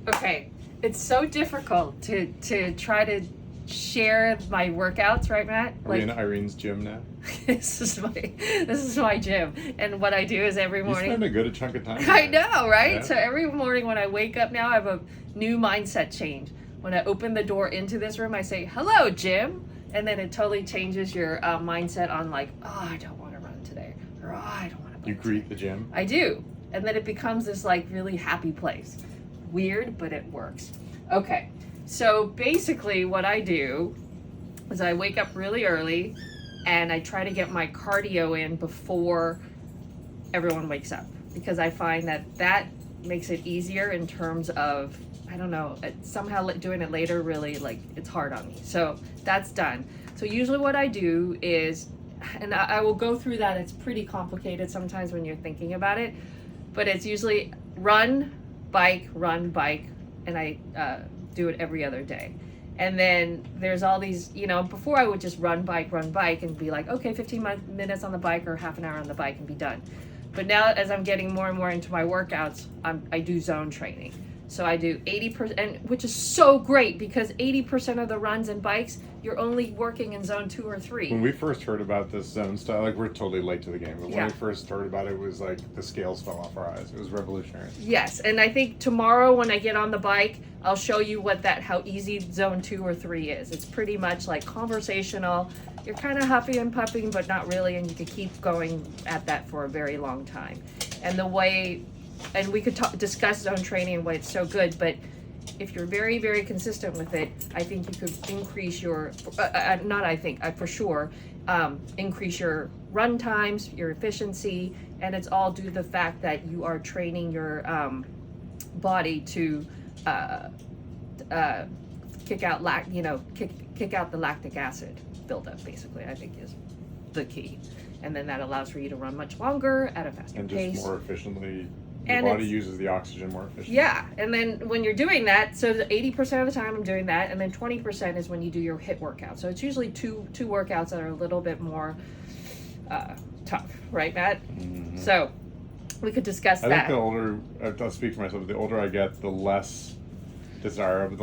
Okay, it's so difficult to try to share my workouts, right, Matt? Are we in Irene's gym now? this is my gym, and what I do is every You morning. spend a good chunk of time. I know, right? Yeah. So every morning when I wake up now, I have a new mindset change. When I open the door into this room, I say, "Hello, gym," and then it totally changes your mindset on like, "Oh, I don't want to run today," or "Oh, I don't want to." You greet the gym. I do, and then it becomes this like really happy place. Weird, but it works. Okay, so basically what I do is I wake up really early and I try to get my cardio in before everyone wakes up, because I find that makes it easier in terms of, I don't know, somehow doing it later really, like, it's hard on me. So that's done. So usually what I do is, and I will go through that, it's pretty complicated sometimes when you're thinking about it, but it's usually run, bike, and I do it every other day. And then there's all these, before I would just run, bike, and be like, okay, 15 minutes on the bike or half an hour on the bike and be done. But now as I'm getting more and more into my workouts, I do zone training. So I do 80%, which is so great because 80% of the runs and bikes, you're only working in zone 2 or 3. When we first heard about this zone style, like, we're totally late to the game, but Yeah. when we first heard about it, it was like the scales fell off our eyes. It was revolutionary. Yes, and I think tomorrow when I get on the bike, I'll show you how easy zone 2 or 3 is. It's pretty much like conversational. You're kind of huffing and puffing, but not really, and you can keep going at that for a very long time. And we could discuss zone training and why it's so good, but if you're very, very consistent with it, I think you could increase your, for sure, increase your run times, your efficiency, and it's all due to the fact that you are training your body to kick out the lactic acid buildup, basically, I think is the key. And then that allows for you to run much longer at a faster And pace. just more efficiently. Your And body uses the oxygen more efficiently. Yeah, and then when you're doing that, so 80% of the time I'm doing that, and then 20% is when you do your HIIT workout. So it's usually two workouts that are a little bit more tough, right, Matt? Mm-hmm. So we could discuss that. I think the older, I'll speak for myself, the older I get, the less desirable,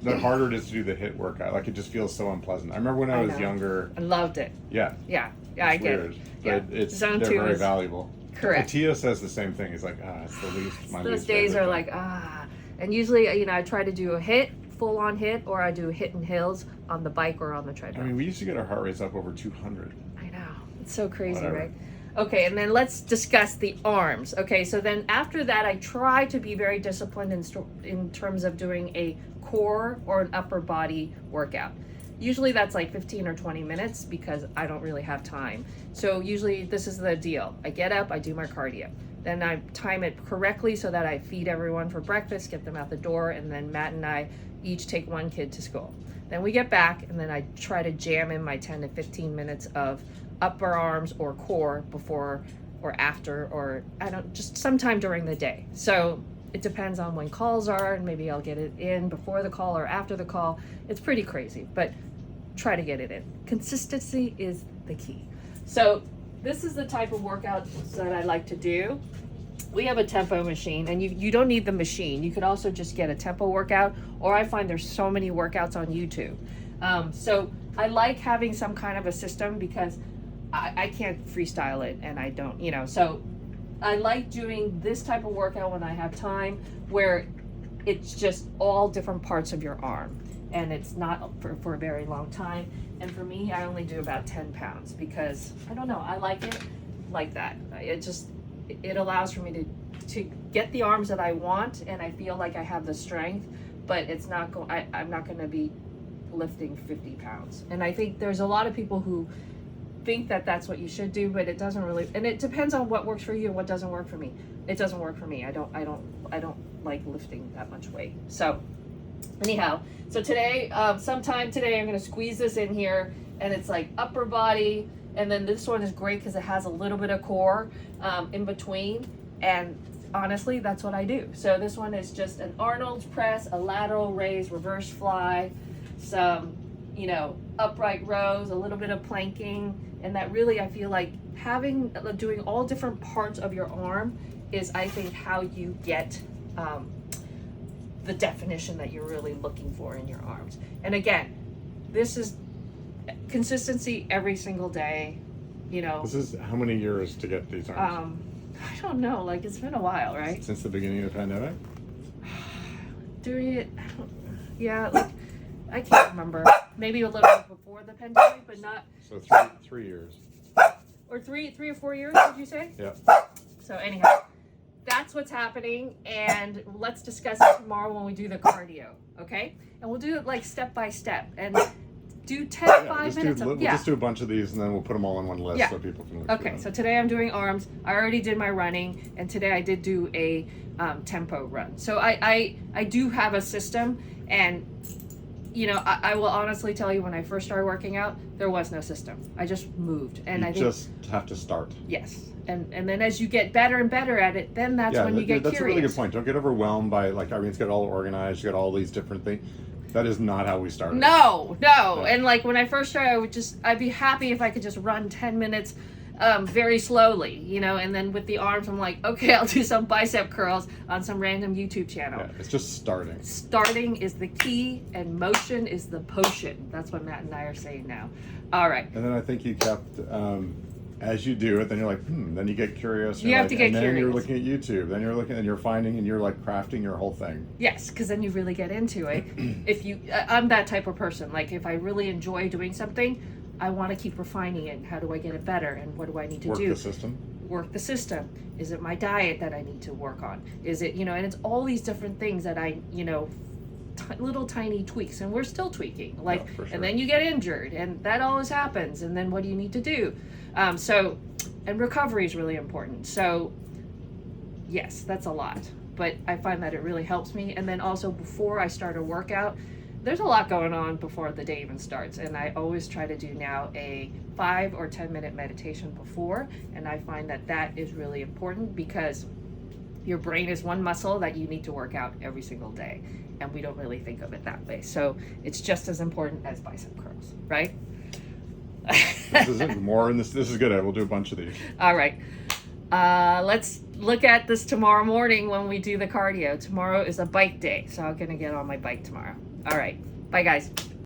the harder it is to do the HIIT workout. Like, it just feels so unpleasant. I remember when I was younger. I loved it. Yeah. Yeah, I get weird, it. But Zone they're 2 very is valuable. correct. Tia says the same thing. He's like, it's the least. Those days are like, and usually, I try to do a HIIT, full on HIIT, or I do HIIT and hills on the bike or on the treadmill. I mean, we used to get our heart rates up over 200. I know, it's so crazy, Whatever. right? Okay, and then let's discuss the arms. Okay, so then after that, I try to be very disciplined in terms of doing a core or an upper body workout. Usually that's like 15 or 20 minutes because I don't really have time. So usually this is the deal. I get up, I do my cardio. Then I time it correctly so that I feed everyone for breakfast, get them out the door, and then Matt and I each take one kid to school. Then we get back, and then I try to jam in my 10 to 15 minutes of upper arms or core before or after, or just sometime during the day. So it depends on when calls are, and maybe I'll get it in before the call or after the call. It's pretty crazy, but try to get it in. Consistency is the key. So this is the type of workouts that I like to do. We have a tempo machine, and you don't need the machine. You could also just get a tempo workout, or I find there's so many workouts on YouTube. So I like having some kind of a system because I can't freestyle it, and I don't, so I like doing this type of workout when I have time, where it's just all different parts of your arm, and it's not for a very long time. And for me, I only do about 10 pounds because I don't know, I like it like that. It allows for me to get the arms that I want, and I feel like I have the strength, but I'm not going to be lifting 50 pounds. And I think there's a lot of people who think that that's what you should do, but it doesn't really, and it depends on what works for you and what doesn't work for me. It doesn't work for me. I don't like lifting that much weight. So anyhow, so today, sometime today, I'm going to squeeze this in here, and it's like upper body, and then this one is great because it has a little bit of core in between, and honestly, that's what I do. So this one is just an Arnold's press, a lateral raise, reverse fly, some, upright rows, a little bit of planking, and that really, I feel like doing all different parts of your arm is, I think, how you get the definition that you're really looking for in your arms. And again, this is consistency every single day, you know. This is how many years to get these arms? I don't know, like it's been a while, right? Since the beginning of the pandemic? Doing it, yeah, like I can't remember. Maybe a little bit before the pandemic, but not. So 3 years. Or three or 4 years, did you say? Yeah. So anyhow, that's what's happening, and let's discuss it tomorrow when we do the cardio, okay? And we'll do it like step by step, and do 5 minutes. We'll just do a bunch of these, and then we'll put them all in one list so people can look Okay, so today I'm doing arms. I already did my running, and today I did do a tempo run. So I do have a system, and you know, I will honestly tell you, when I first started working out, there was no system. I just moved, and I think just have to start. Yes, and then as you get better and better at it, then that's when you get that's curious. a really good point. Don't get overwhelmed by, like, Irene's got it all organized. You got all these different things. That is not how we started. No. And like when I first started, I'd be happy if I could just run 10 minutes very slowly, you know, and then with the arms, I'm like, okay, I'll do some bicep curls on some random YouTube channel. Yeah, it's just starting. Starting is the key, and motion is the potion. That's what Matt and I are saying now. All right. And then I think you kept, as you do it, then you're like, then you get curious. You have to get curious. And then you're looking at YouTube. Then you're looking and you're finding, and you're like crafting your whole thing. Yes, because then you really get into it. I'm that type of person. Like if I really enjoy doing something, I want to keep refining it. How do I get it better? And what do I need to do? Work the system. Work the system. Is it my diet that I need to work on? Is it, you know, and it's all these different things that I, you know, little tiny tweaks, and we're still tweaking. Like, for sure. And then you get injured, and that always happens. And then what do you need to do? And recovery is really important. So, yes, that's a lot. But I find that it really helps me. And then also before I start a workout, there's a lot going on before the day even starts, and I always try to do now a 5 or 10 minute meditation before, and I find that is really important because your brain is one muscle that you need to work out every single day, and we don't really think of it that way. So it's just as important as bicep curls, right? This is more in this. This is good. We'll do a bunch of these. All right. Let's look at this tomorrow morning when we do the cardio. Tomorrow is a bike day, so I'm gonna get on my bike tomorrow. All right. Bye, guys.